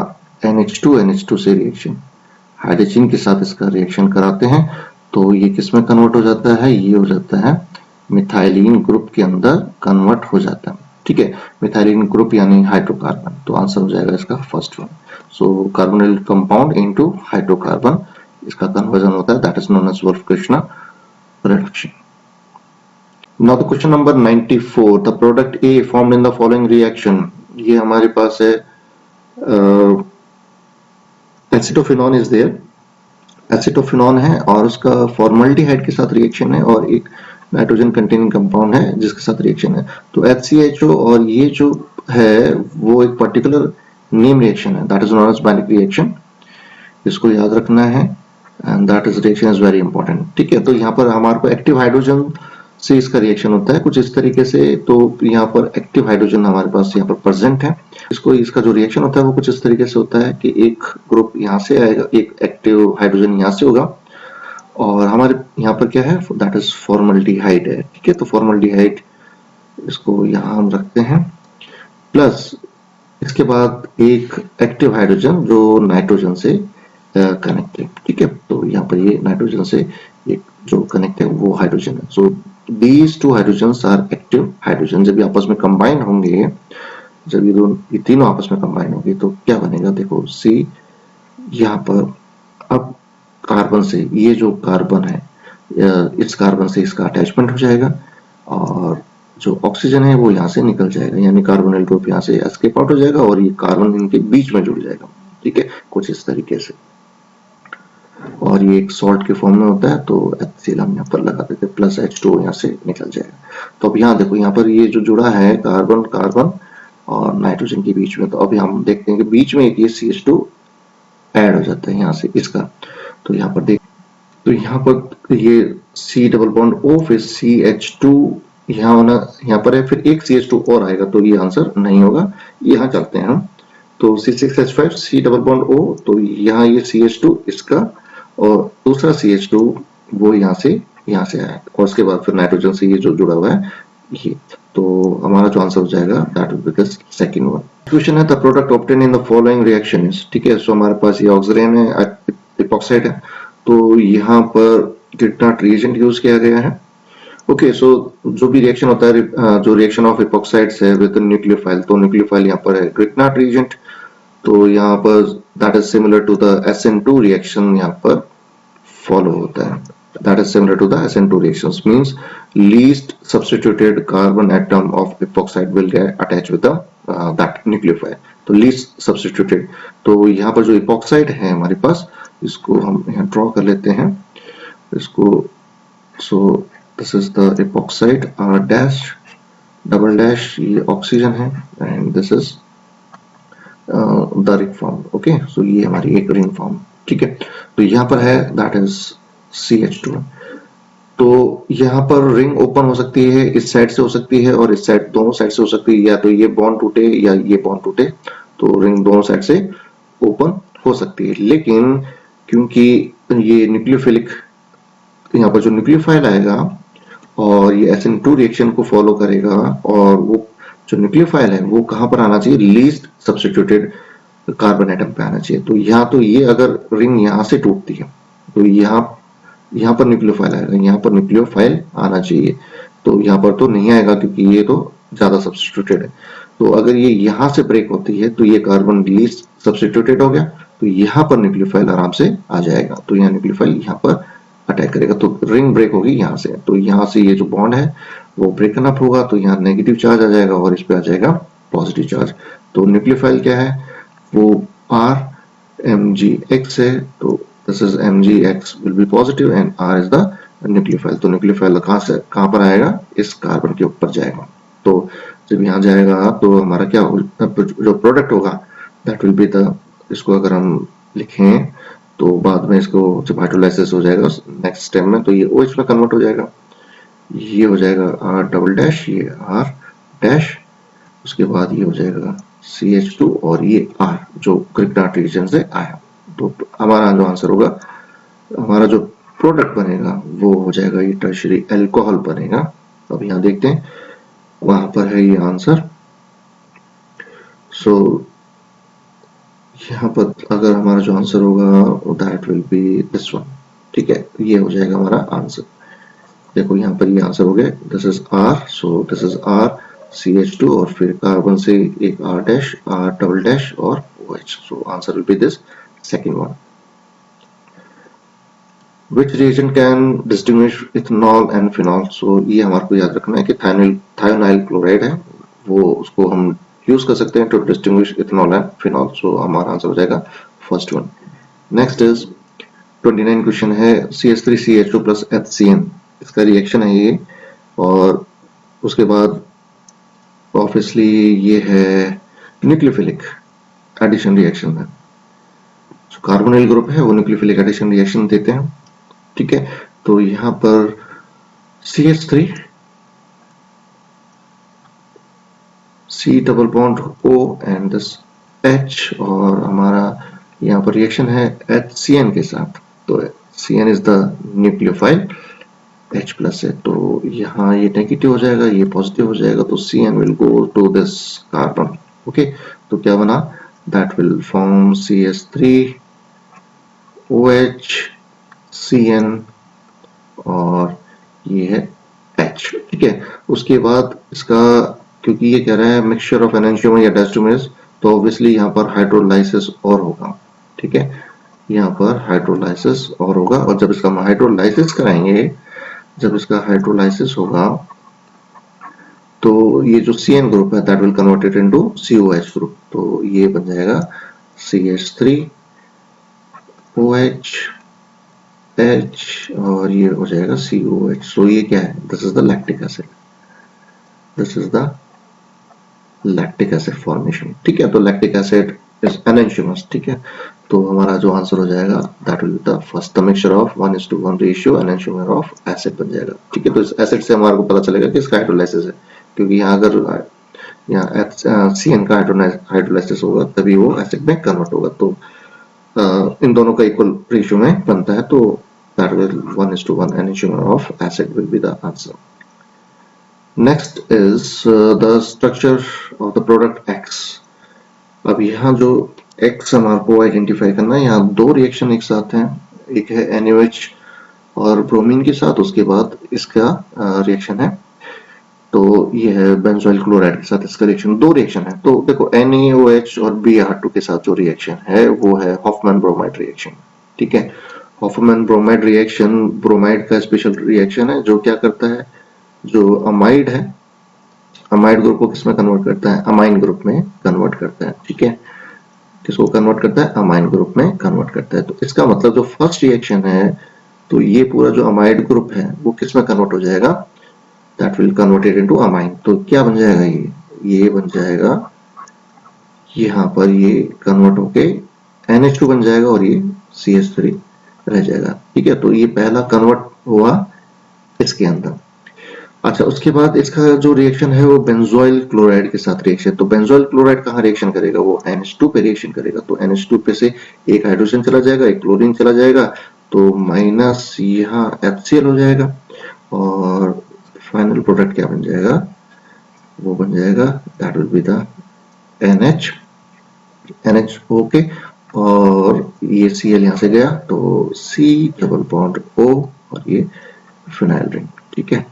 NH2 से रिएक्शन हाइड्रोजन के साथ इसका रिएक्शन कराते हैं, तो ये किस में कन्वर्ट हो जाता है, ये हो जाता है मिथाइलिन ग्रुप के अंदर कन्वर्ट हो जाता है, ठीक है। मिथाइलिन ग्रुप यानी हाइड्रोकार्बन, तो आंसर हो जाएगा इसका first one. So carbonyl compound into hydrocarbon, इसका कन्वर्जन होता है, that is known as Wolff Kishner reduction. Now the question number 94, the product A formed in the following reaction, ये हमारे पास है एसिटोफिनॉन इज देयर, एसिटोफिनॉन है और उसका फॉर्मल्डिहाइड के साथ रिएक्शन है, और एक नाइट्रोजन कंटेनिंग कंपाउंड है जिसके साथ रिएक्शन है, तो HCHO, और ये जो है वो एक पर्टिकुलर नेम रिएक्शन है, that is known as binding reaction, इसको याद रखना है, and that is reaction is very important, ठीक है। तो यहाँ पर हमारे को एक्टिव हाइड्रोजन से इसका रिएक्शन होता है कुछ इस तरीके से, तो यहाँ पर एक्टिव हाइड्रोजन हमारे पास यहाँ पर प्रेजेंट है, इसका जो रिएक्शन होता है वो कुछ इस तरीके से होता है कि एक ग्रुप यहाँ से आएगा, एक एक्टिव हाइड्रोजन यहाँ से होगा, और हमारे यहाँ पर क्या है, दैट इज फॉर्मल्डिहाइड है, ठीक है। तो फॉर्मल्डिहाइड इसको यहाँ हम रखते हैं, प्लस इसके बाद एक एक्टिव हाइड्रोजन जो नाइट्रोजन से कनेक्टेड, ठीक है। तो तो यहाँ पर ये नाइट्रोजन से एक जो कनेक्ट है वो हाइड्रोजन है। So these two hydrogens are active hydrogen. जब ये आपस में कंबाइन होंगे, जब ये तीनों आपस में कंबाइन होंगे तो क्या बनेगा, देखो सी यहाँ पर अब कार्बन से ये जो कार्बन है इस कार्बन से इसका अटैचमेंट हो जाएगा और जो ऑक्सीजन है वो यहाँ से निकल जाएगा, यानी कार्बोनिल ग्रुप यहाँ से एस्केप आउट हो जाएगा और ये कार्बन इनके बीच में जुड़ जाएगा। ठीक है, कुछ इस तरीके से। और ये एक सॉल्ट के फॉर्म में होता है तो HCl हम यहाँ पर लगा देते हैं, प्लस H2 यहाँ से निकल जाएगा। तो अब यहाँ देखो, यहाँ पर ये जो जुड़ा है कार्बन कार्बन और नाइट्रोजन के बीच में, तो अभी हम देखते हैं कि बीच में एक ये CH2 ऐड हो जाता है यहाँ से इसका। तो यहाँ पर देख, तो यहाँ पर ये C डबल बॉन्ड O फिर CH2 यहाँ होना, यहाँ पर है, फिर एक CH2 और आएगा, तो ये आंसर नहीं होगा। यहाँ चलते हैं हम, तो C6H5 C double bond O, तो यहाँ ये CH2 इसका और दूसरा CH2 वो यहाँ से आया और उसके बाद फिर नाइट्रोजन से ये जो जुड़ा हुआ है ये, तो हमारा जो आंसर हो जाएगा that will be the second one. Question है the product obtain in the following reaction is, ठीक है। सो हमारे पास ये ऑक्सीजन है, इपॉक्साइड है, तो यहाँ पर ग्रिग्नार्ड रिएजेंट यूज किया गया है। ओके, सो जो भी रिएक्शन होता है, जो रिएक्शन ऑफ इपॉक्साइड्स है विद न्यूक्लियोफाइल, तो न्यूक्लियोफाइल यहाँ पर है ग्रिग्नार्ड रिएजेंट, तो यहाँ पर that is similar to the SN2 reaction यहाँ पर फॉलो होता है। That is similar to the SN2 reactions, means least substituted carbon atom of epoxide will get attached with the that nucleophile. तो least substituted, तो यहाँ पर जो epoxide है हमारे पास, इसको हम यहाँ ड्रॉ कर लेते हैं इसको। so this is the epoxide, R dash double dash ये ऑक्सीजन है and this is the ring form। Okay, so ये हमारी एक रिंग फॉर्म, ठीक है। तो यहाँ पर है that is CH2। तो यहाँ पर रिंग ओपन हो सकती है, इस साइड से हो सकती है और इस साइड, दोनों साइड से हो सकती है, या तो ये बॉन्ड टूटे या ये बॉन्ड टूटे, तो रिंग दोनों साइड से ओपन हो सकती है। लेकिन क्योंकि ये न्यूक्लियोफिलिक, यहाँ पर जो न्यूक्लियोफाइल आएगा और ये SN2 रिएक्शन को फॉलो करेगा, और वो जो न्यूक्लियोफाइल है वो कहाँ पर आना चाहिए, लीस्ट सब्स्टिट्यूटेड कार्बन एटम पे आना चाहिए। तो यहाँ तो ये अगर रिंग यहाँ से टूटती है तो यहाँ पर न्यूक्लियोफाइल आएगा, यहाँ पर न्यूक्लियोफाइल आना चाहिए, तो यहाँ पर तो नहीं आएगा क्योंकि ये तो ज्यादा सब्स्टिट्यूटेड है। तो अगर ये यहाँ से ब्रेक होती है तो ये कार्बन लीस्ट सब्स्टिट्यूटेड हो गया, तो यहाँ पर न्यूक्लियोफाइल आराम से आ जाएगा, तो यहाँ न्यूक्लियोफाइल यहाँ पर अटैक करेगा, तो रिंग ब्रेक होगी यहाँ से। तो यहाँ से ये जो बॉन्ड है वो ब्रेकन अप होगा, तो यहाँ नेगेटिव चार्ज आ जाएगा और इस पे आ जाएगा पॉजिटिव चार्ज। तो न्यूक्लियोफाइल क्या है, वो RMgX है, तो this is MgX will be positive and R is the nucleophile। तो न्यूक्लियोफाइल कहाँ पर आएगा, इस कार्बन के ऊपर जाएगा। तो जब यहाँ जाएगा तो हमारा क्या जो प्रोडक्ट होगा that will be the, इसको अगर हम लिखें तो बाद में इसको जब हाइड्रोलाइसिस हो जाएगा नेक्स्ट स्टेप में, तो ये OH में कन्वर्ट हो जाएगा, ये हो जाएगा R डबल डैश, ये R डैश, उसके बाद ये हो जाएगा CH2 और ये R जो ग्रिग्नार्ड रिएजेंट से आया। तो हमारा जो आंसर होगा, हमारा जो प्रोडक्ट बनेगा वो हो जाएगा ये टर्शियरी अल्कोहल बनेगा। अब यहाँ देखते हैं, वहां पर है ये आंसर। सो यहाँ पर अगर हमारा जो आंसर होगा that will be this one, ठीक है, ये हो जाएगा हमारा आंसर। देखो यहाँ पर ये आंसर हो गया, this is R, so this is R CH2 और फिर कार्बन से एक R dash, R double dash और OH, so answer will be this second one। Which reagent can distinguish ethanol and phenol? So ये हमारे को याद रखना है कि thionyl chloride है, वो उसको हम यूज कर सकते हैं to distinguish ethanol and phenol। So हमारा आंसर हो जाएगा first one। Next is 29 question है, CH3CH2 plus HCN, इसका रिएक्शन है ये, और उसके बाद ऑब्वियसली ये है न्यूक्लियोफिलिक एडिशन रिएक्शन है, कार्बोनिल ग्रुप है वो न्यूक्लियोफिलिक एडिशन रिएक्शन देते हैं, ठीक है। तो यहाँ पर CH3 C double bond O and this H, और हमारा यहाँ पर रिएक्शन है HCN के साथ, तो CN is the nucleophile, H plus है, तो यहाँ ये नेगेटिव हो जाएगा, ये पॉजिटिव हो जाएगा, तो CN will go to this carbon. Okay, तो क्या बना, that will form CH3 OH CN और ये है H, ठीक है। उसके बाद इसका, क्योंकि ये कह रहा है मिक्सचर ऑफ एनेंशियम या डायस्टोमर्स, तो ऑब्वियसली यहाँ पर हाइड्रोलाइसिस और होगा, ठीक है। यहाँ पर हाइड्रोलाइसिस और होगा, और जब इसका हम हाइड्रोलाइसिस कराएंगे, जब इसका हाइड्रोलाइसिस होगा तो ये जो CN ग्रुप है that will converted into COH group, तो ये बन जाएगा CH3OH H और ये हो जाएगा COH। सो ये क्या है, this is the lactic acid, this is the lactic acid formation, ठीक है। तो लैक्टिक एसिड इज एनेंशियमस, ठीक है। तो हमारा जो आंसर हो जाएगा that will be the first, the mixture of 1:1 ratio enantiomer of acid बन जाएगा, ठीक है। तो इस एसिड से हमारे को पता चलेगा कि इसका हाइड्रोलाइसिस है, क्योंकि यहाँ अगर यहाँ CN का हाइड्रोलाइसिस होगा तभी वो एसिड में कन्वर्ट होगा, तो इन दोनों का इक्वल रेशियो में बनता है, तो that will 1:1 enantiomer of acid will be the answer. Next is the structure of the product X। अब यहाँ जो X हमारे को आइडेंटिफाई करना है, यहाँ दो रिएक्शन एक साथ हैं, एक है NaOH और ब्रोमीन के साथ, उसके बाद इसका रिएक्शन है, तो ये है बेंजोइल क्लोराइड के साथ इसका रिएक्शन, दो रिएक्शन है। तो देखो NaOH और Br2 के साथ जो रिएक्शन है वो है हॉफमैन ब्रोमाइड रिएक्शन, ठीक है। हॉफमैन ब्रोमाइड रिएक्शन ब्रोमाइड का स्पेशल रिएक्शन है, जो क्या करता है, जो अमाइड है, अमाइड ग्रुप को किसमें कन्वर्ट करता है, अमाइन ग्रुप में कन्वर्ट करता है, ठीक है। किसको कन्वर्ट करता है, अमाइन ग्रुप में कन्वर्ट करता है। तो इसका मतलब जो फर्स्ट रिएक्शन है, तो ये पूरा जो अमाइड ग्रुप है वो किसमें कन्वर्ट हो जाएगा, that will converted into amine. तो क्या बन जाएगा, ये बन जाएगा, यहाँ पर ये कन्वर्ट होके NH2 बन जाएगा और ये CH3 रह जाएगा, ठीक है। तो ये पहला कन्वर्ट हुआ इसके अंदर। अच्छा, उसके बाद इसका जो रिएक्शन है वो बेंजोइल क्लोराइड के साथ रिएक्शन, तो बेंजोइल क्लोराइड कहाँ रिएक्शन करेगा, वो NH2 पे रिएक्शन करेगा, तो NH2 पे से एक हाइड्रोजन चला जाएगा, एक क्लोरीन चला जाएगा, तो माइनस यहाँ HCl हो जाएगा, और फाइनल प्रोडक्ट क्या बन जाएगा, वो बन जाएगा that will be the NH okay, और ये Cl यहाँ से गया तो C डबल बॉन्ड O और ये फिनाइल रिंग, ठीक है।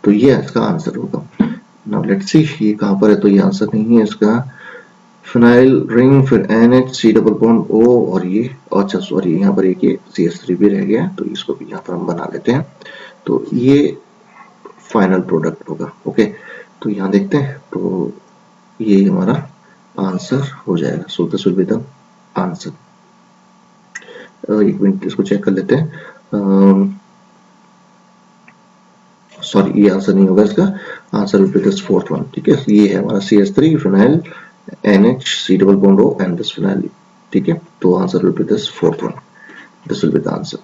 तो ये इसका आंसर होगा। नाउ लेट्स सी ये कहां पर है, तो ये आंसर नहीं है इसका, फिनाइल रिंग, फिर NH C double bond O और ये, अच्छा सॉरी यहाँ पर एक ये CH3 भी रह गया, तो इसको भी यहाँ पर हम बना लेते हैं, तो ये फाइनल प्रोडक्ट होगा, ओके। तो यहाँ देखते हैं, तो ये हमारा आंसर हो जाएगा। So this will be the answer. एक मिनट इसको चेक कर लेते हैं, सॉरी ये आंसर नहीं होगा, इसका answer will be this fourth one, ठीक है। ये है हमारा CH3 phenyl NH C double bond O and this phenyl, ठीक है। तो answer will be this fourth one, this will be the answer.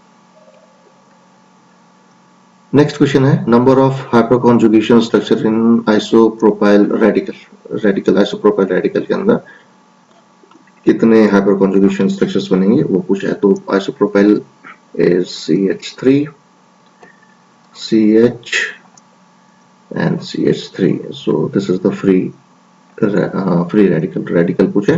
Next question है, number of hyperconjugation structure in isopropyl radical isopropyl radical के अंदर कितने hyper conjugation structures बनेंगे वो पूछा है। तो isopropyl is CH3 CH and CH3, so this is the free radical पूछे।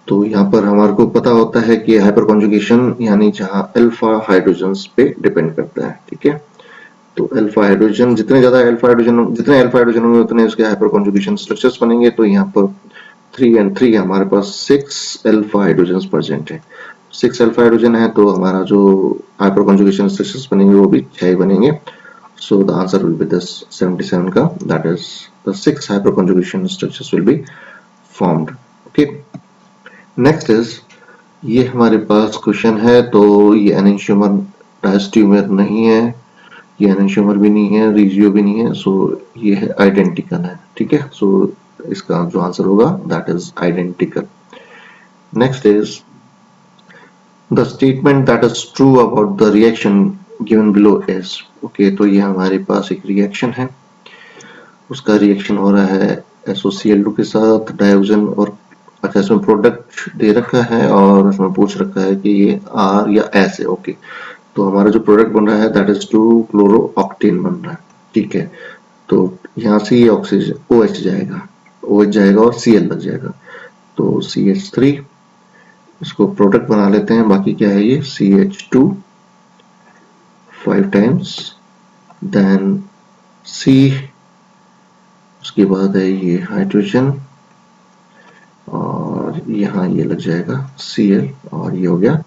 तो यहाँ पर हमारे को पता होता है कि हाइपर कॉन्जुगेशन यानी जहाँ अल्फा हाइड्रोजन्स पे डिपेंड करता है, ठीक है। तो अल्फा हाइड्रोजन, जितने अल्फा हाइड्रोजन होंगे उतने उसके हाइपर कॉन्जुगेशन स्ट्रक्चर्स बनेंगे। तो यहाँ पर 3 and 3 हमारे पास 6 अल्फा हाइड्रोजन्स प्रेजेंट है, 6 अल्फा हाइड्रोजन है, तो हमारा जो हाइपर कॉन्जुगेशन स्ट्रक्चर्स बनेंगे वो भी 6 बनेंगे। So the answer will be this 77 का, that is the 6 hyperconjugation structures will be formed, okay। Next is, ये हमारे पास क्वेश्चन है, तो ये एनेंशियोमर डायस्ट्यूमर नहीं है, ये एनेंशियोमर भी नहीं है, रिजियो भी नहीं है, सो ये है आइडेंटिकल है, ठीक है। सो इसका जो आंसर होगा that is identical. Next is the statement that is true about the reaction given below is, okay. तो ये हमारे पास एक रिएक्शन है, उसका रिएक्शन हो रहा है SOCl2 के साथ डायोजन, और अच्छा इसमें प्रोडक्ट दे रखा है और इसमें पूछ रखा है कि ये R या S है, ओके। तो हमारा जो प्रोडक्ट बन रहा है दैट इज 2 क्लोरो ऑक्टेन बन रहा है, ठीक है। तो यहाँ से ये ऑक्सीजन OH जाएगा और Cl लग जाएगा, तो CH3, इसको प्रोडक्ट बना लेते हैं, बाकी क्या है ये CH2 5 टाइम्स, देन C, उसके बाद है ये हाइड्रोजन, और यहाँ ये लग जाएगा Cl, और ये हो गया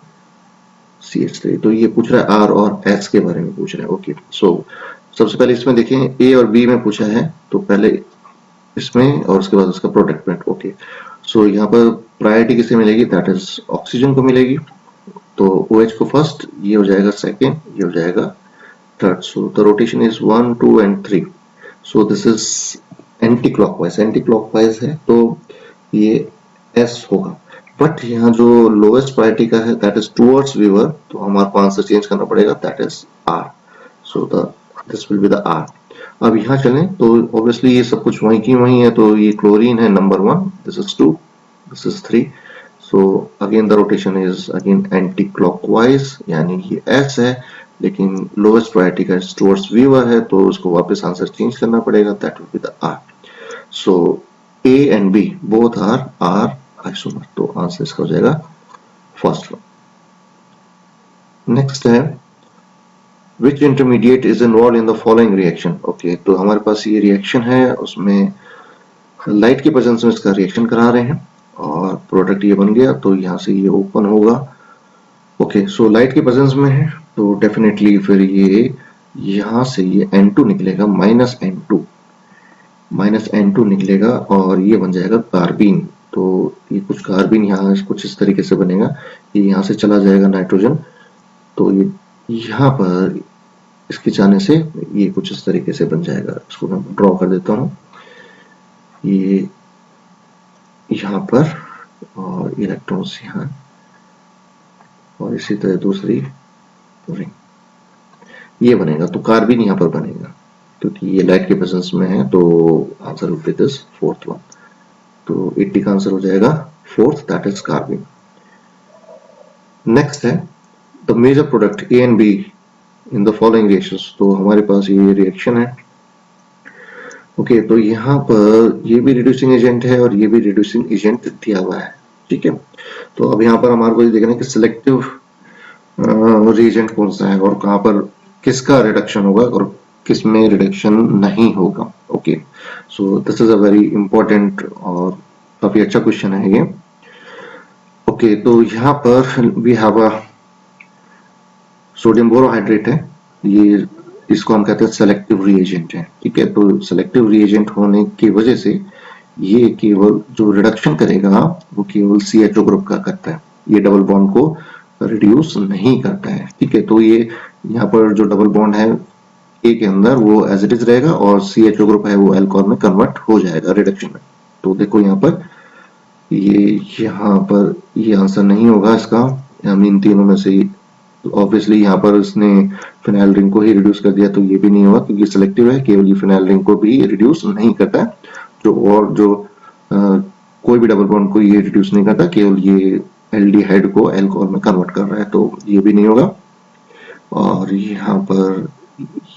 CH3। तो ये पूछ रहा है R और S के बारे में पूछ रहा है। ओके, सो सबसे पहले इसमें देखें A और B में पूछा है, तो पहले इसमें और उसके बाद उसका प्रोडक्ट में। ओके, सो यहाँ पर प्रायोरिटी किसे मिलेगी, दैट इज ऑक्सीजन को मिलेगी। तो OH को फर्स्ट, ये हो जाएगा सेकेंड, ये हो जाएगा third. So the rotation is 1 2 and 3। So this is anti clockwise है, तो ये S होगा। बट यहाँ जो लोएस्ट प्रायोरिटी का है दैट इज टुवर्ड्स व्यूअर, तो हमारे को आंसर चेंज करना पड़ेगा, that is R। So this will be the R। अब यहाँ चलें तो ऑब्वियसली ये सब कुछ वही की वही है, तो ये क्लोरीन है number 1, this is 2, this is 3। So again the rotation is again anti clockwise, यानी ये S है, लेकिन लोएस्ट प्रायोरिटी का टुवर्ड्स व्यूअर है, तो उसको वापस आंसर चेंज करना पड़ेगा, that will be the R। So A and B both are R isomer, तो आंसर इसका हो जाएगा फर्स्ट वन। नेक्स्ट है which intermediate is involved in the following reaction। Okay, तो हमारे पास ये रिएक्शन है, उसमें लाइट की प्रेजेंस में इसका रिएक्शन करा रहे हैं और प्रोडक्ट ये बन गया, तो यहाँ से ये ओपन होगा। ओके, सो लाइट की प्रेजेंस में है तो डेफिनेटली फिर ये यहाँ से ये N2 निकलेगा, -N2 निकलेगा और ये बन जाएगा कार्बीन। तो ये कुछ कार्बीन यहाँ कुछ इस तरीके से बनेगा, ये यहाँ से चला जाएगा नाइट्रोजन, तो ये यहाँ पर इसके जाने से ये कुछ इस तरीके से बन जाएगा। इसको मैं ड्रॉ कर देता हूँ, ये यहाँ पर और इलेक्ट्रॉन्स यहाँ, और इसी तरह दूसरी रिंग ये बनेगा, तो कार्बन यहाँ पर बनेगा क्योंकि ये लाइट के प्रेजेंस में है, तो answer will be this fourth one. तो 80 का आंसर हो जाएगा fourth, that is carbon. Next है the major product A and B in the following reactions. तो हमारे पास ये रिएक्शन है। ओके, तो यहाँ पर ये भी रिड्यूसिंग एजेंट है और ये भी रिड्यूसिंग एजेंट दिया हुआ है, ठीक है। तो अब यहाँ पर हमारे को देखना है कि सिलेक्टिव रिएजेंट कौन सा है और कहाँ पर किसका रिडक्शन होगा और किस में रिडक्शन नहीं होगा। Okay, so this is a very important और काफी अच्छा क्वेश्चन है ये। ओके, तो यहाँ पर we have a sodium borohydride है, ये इसको हम कहते हैं सेलेक्टिव रिएजेंट है, ठीक है। तो सेलेक्टिव रिएजेंट होने की वजह से ये केवल जो रिडक्शन करेगा वो केवल CHO ग्रुप का करता है, ये डबल बॉन्ड को रिड्यूस नहीं करता है, ठीक है। तो ये यहाँ पर जो डबल बॉन्ड है A के अंदर वो एज इट इज रहेगा और CHO ग्रुप है वो अल्कोहल में कन्वर्ट हो जाएगा रिडक्शन में। तो देखो यहाँ पर ये आंसर नहीं होगा इसका, इन तीनों में से ऑब्वियसली यहाँ पर इसने फिनाइल रिंग को ही रिड्यूस कर दिया, तो ये भी नहीं होगा क्योंकि सिलेक्टिव है, केवल ये फिनाइल रिंग को भी रिड्यूस नहीं करता है, कोई भी डबल बॉन्ड को ये रिड्यूस नहीं करता, केवल ये एल्डिहाइड को अल्कोहल में कन्वर्ट कर रहा है, तो ये भी नहीं होगा। और यहाँ पर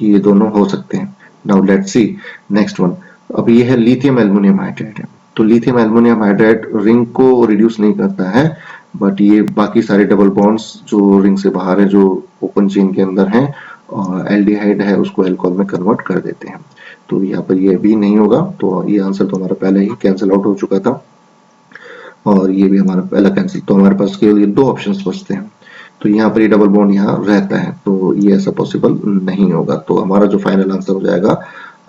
ये दोनों हो सकते हैं। Now let's see next one. अब ये है लिथियम एल्युमिनियम हाइड्राइड है, तो लिथियम एल्युमिनियम हाइड्राइड रिंग को रिड्यूस नहीं करता है, बट ये बाकी सारे डबल बॉन्ड्स जो रिंग से बाहर है, जो ओपन चेन के अंदर हैं और एल्डिहाइड है उसको अल्कोहल में कन्वर्ट कर देते हैं। तो यहाँ पर ये भी नहीं होगा, तो ये आंसर तो हमारा पहले ही कैंसिल आउट हो चुका था और ये भी हमारा पहला कैंसिल, तो हमारे पास केवल ये दो ऑप्शंस बचते हैं। तो यहाँ पर ये डबल बॉन्ड यहाँ रहता है, तो ये ऐसा पॉसिबल नहीं होगा। तो हमारा जो फाइनल आंसर हो जाएगा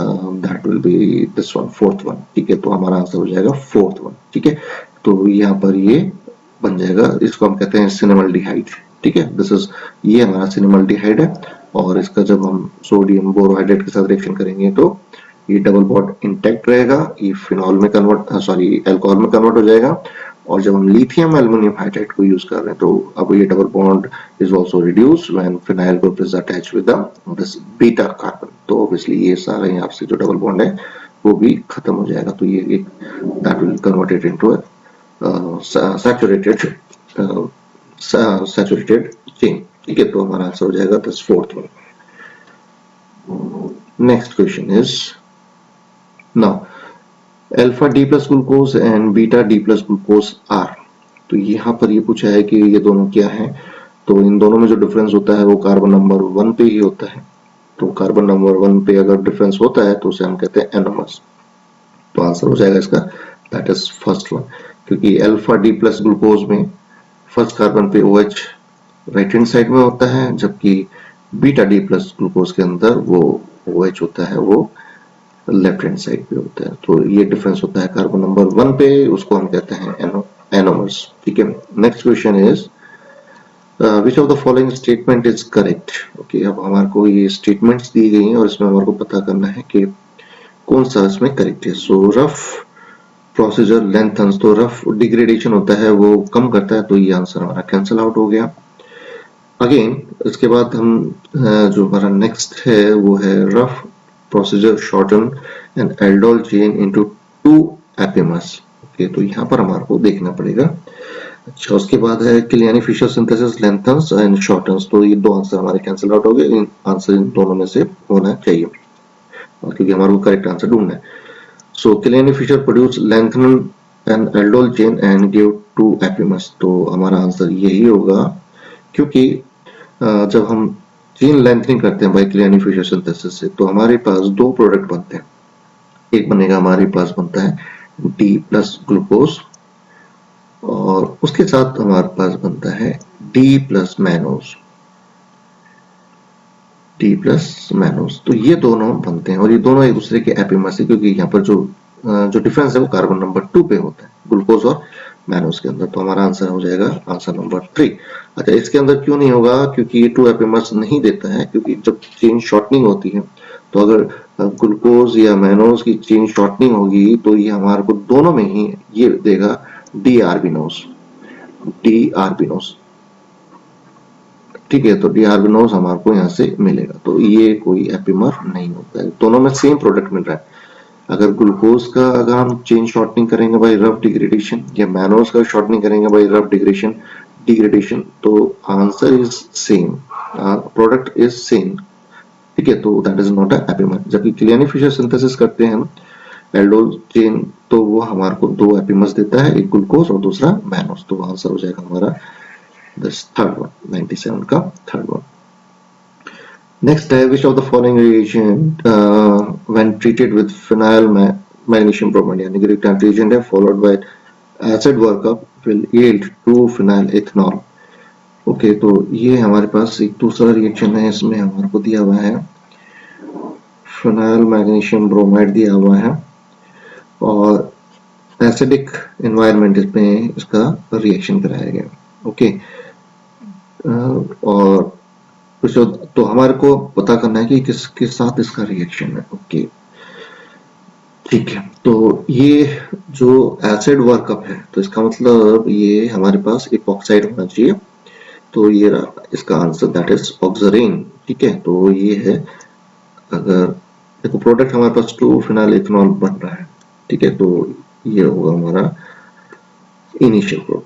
that will be this one, fourth one, ठीक है। तो हमारा आंसर हो जाएगा फोर्थ वन, ठीक है। तो यहाँ पर ये बन जाएगा, इसको हम कहते हैं सिनेमल्डिहाइड, ठीक है। दिस इज ये हमारा सिनेमल्डिहाइड है और इसका जब हम सोडियम बोरोहाइड्रेट के साथ रिएक्शन करेंगे तो ये डबल बॉन्ड इंटैक्ट रहेगा, ये फिनॉल में अल्कोहल में कन्वर्ट हो जाएगा। और जब हम लिथियम एल्युमिनियम हाइड्राइड को यूज कर रहे हैं तो अब ये double bond is also reduced when phenyl group is attached with this beta carbon. तो ऑब्वियसली ये सारे यहाँ से जो डबल बॉन्ड है वो भी खत्म हो जाएगा, तो ये एक that will converted into saturated chain, ठीक है। तो हमारा आंसर हो जाएगा this fourth one. Next question is now alpha D plus glucose and beta D plus glucose are. तो यहाँ पर ये पूछा है कि ये दोनों क्या है। तो इन दोनों में जो डिफरेंस होता है वो कार्बन नंबर 1 पे ही होता है। तो कार्बन नंबर 1 पे अगर डिफरेंस होता है तो उसे हम कहते हैं एनोमर्स। तो आंसर हो जाएगा इसका दैट इज फर्स्ट वन, क्योंकि अल्फा डी प्लस ग्लूकोज में फर्स्ट कार्बन पे OH राइट हैंड साइड में होता है, जबकि बीटा डी प्लस ग्लूकोज के अंदर वो OH होता है वो लेफ्ट हैंड साइड पे होता है। तो ये डिफरेंस होता है कार्बन नंबर 1 पे, उसको हम कहते हैं एनोमर्स। ठीक है, next question is which of the following statement is correct. Okay, अब हमारे को ये स्टेटमेंट्स दी गई हैं और इसमें हमारे को पता करना है कि कौन सा इसमें करेक्ट है। सो रफ प्रोसीजर लेंथन्स, तो रफ डिग्रेडेशन होता है वो कम करता है, तो ये आंसर हमारा कैंसिल आउट हो गया। अगेन इसके बाद हम जो हमारा नेक्स्ट है वो है Ruff procedure shorten an aldol chain into 2 epimers. Okay, तो यहाँ पर हमारे को देखना पड़ेगा। अच्छा, उसके बाद है किलियानी फिशर सिंथेसिस लेंथन्स एंड शॉर्टन्स, तो ये दो आंसर हमारे कैंसिल आउट हो गए। इन आंसर इन दोनों में से होना चाहिए क्योंकि हमारे को करेक्ट आंसर ढूंढना है। So Kiliani Fischer produce lengthen an aldol chain and give 2 epimers, तो हमारा आंसर यही होगा, क्योंकि जब हम चेन लेंथनिंग करते हैं बाय किलियानी फिशर सिंथेसिस से तो हमारे पास दो प्रोडक्ट बनते हैं। एक बनेगा, हमारे पास बनता है डी प्लस ग्लूकोज और उसके साथ हमारे पास बनता है D plus mannose, D plus mannose. तो ये दोनों बनते हैं और ये दोनों एक दूसरे के एपिमर्स है, क्योंकि यहाँ पर जो डिफरेंस है वो कार्बन नंबर 2 पे होता है ग्लूकोज और मैनोज के अंदर। तो हमारा आंसर हो जाएगा आंसर नंबर 3। अच्छा, इसके अंदर क्यों नहीं होगा, क्योंकि ये 2 एपिमर्स नहीं देता है, क्योंकि जब चेन शॉर्टनिंग होती है तो अगर ग्लूकोज या मैनोज की चेन शॉर्टनिंग होगी तो ये हमारे को दोनों में ही ये देगा डी आर्बिनोज, डी आर्बिनोज। ठीक है, तो डी आर्बिनोज हमारे को यहाँ से मिलेगा, तो ये कोई एपिमर नहीं होता है, दोनों में सेम प्रोडक्ट मिल रहा है। अगर ग्लूकोज का अगर हम चेन शॉर्टनिंग करेंगे बाय रफ डिग्रेडेशन या मैनोज का शॉर्टनिंग करेंगे बाय रफ डिग्रेडेशन, तो answer is same, product is same. ठीक है, तो that is not a epimer. जबकि किलियानी फिशर सिंथेसिस करते हैं हम एल्डोल चेन, तो वो हमारे को 2 एपिमर्स देता है, एक ग्लूकोज और दूसरा मैनोज। तो आंसर हो जाएगा हमारा दिस थर्ड वन, 97 का थर्ड वन। नेक्स्ट है which of the following reagent when treated with phenyl magnesium bromide, यानी कि reactant reagent है followed by acid workup will yield 2-phenyl ethanol। Okay, तो ये हमारे पास एक दूसरा रिएक्शन है, इसमें हमारे को दिया हुआ है फिनाइल मैग्नीशियम ब्रोमाइड दिया हुआ है और एसिडिक एनवायरनमेंट इसमें इसका रिएक्शन कराया गया। ओके, और तो हमारे को पता करना है कि किसके साथ इसका रिएक्शन है। ओके, ठीक है, तो ये जो एसिड वर्कअप है तो इसका मतलब ये हमारे पास इपॉक्साइड होना चाहिए, तो ये इसका आंसर दैट इज ऑक्सरेन। ठीक है, तो ये है, अगर देखो प्रोडक्ट हमारे पास 2-phenyl ethanol बन रहा है, ठीक है, तो ये होगा हमारा इनिशियल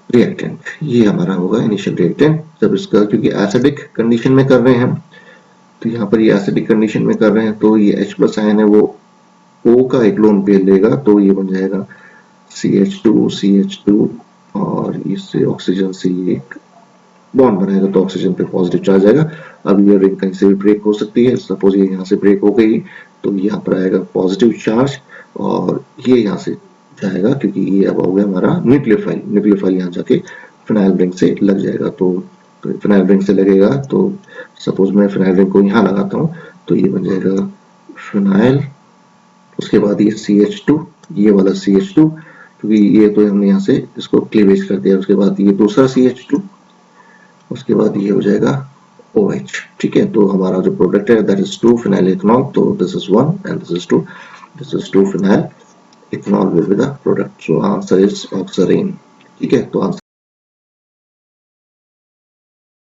रिएक्टेंट, ये हमारा होगा इनिशियल रिएक्टेंट। जब इसका, क्योंकि एसिडिक कंडीशन में कर रहे हैं तो यहाँ पर ये एसिडिक कंडीशन में कर रहे हैं, तो ये H+ आयन है वो O का एक लोन पेयर लेगा, तो ये बन जाएगा CH2 और इससे ऑक्सीजन से एक बॉन्ड बनाएगा, तो ऑक्सीजन पे पॉजिटिव चार्ज आएगा। अब ये रिंग कहीं से भी ब्रेक हो सकती है, सपोज ये यहाँ से ब्रेक हो गई तो यहाँ पर आएगा पॉजिटिव चार्ज और ये यहाँ से जाएगा, क्योंकि ये अब हो गया हमारा न्यूक्लियोफाइल यहाँ जाके फिनाइल रिंग से लग जाएगा। तो फिनाइल रिंग से लगेगा, तो सपोज मैं फिनाइल रिंग को यहाँ लगाता हूँ तो ये बन जाएगा फिनाइल, उसके बाद ये CH2, ये वाला CH2, क्योंकि ये तो हमने यहाँ से इसको क्लीवेज कर दिया, उसके बाद ये दूसरा CH2, उसके बाद ये हो जाएगा OH। ठीक है, तो हमारा जो प्रोडक्ट है दैट इज 2-phenyl ethanol, तो this is 1 and this is 2-phenyl ethanol will be the product, so answer is oxirane। ठीक है, तो आंसर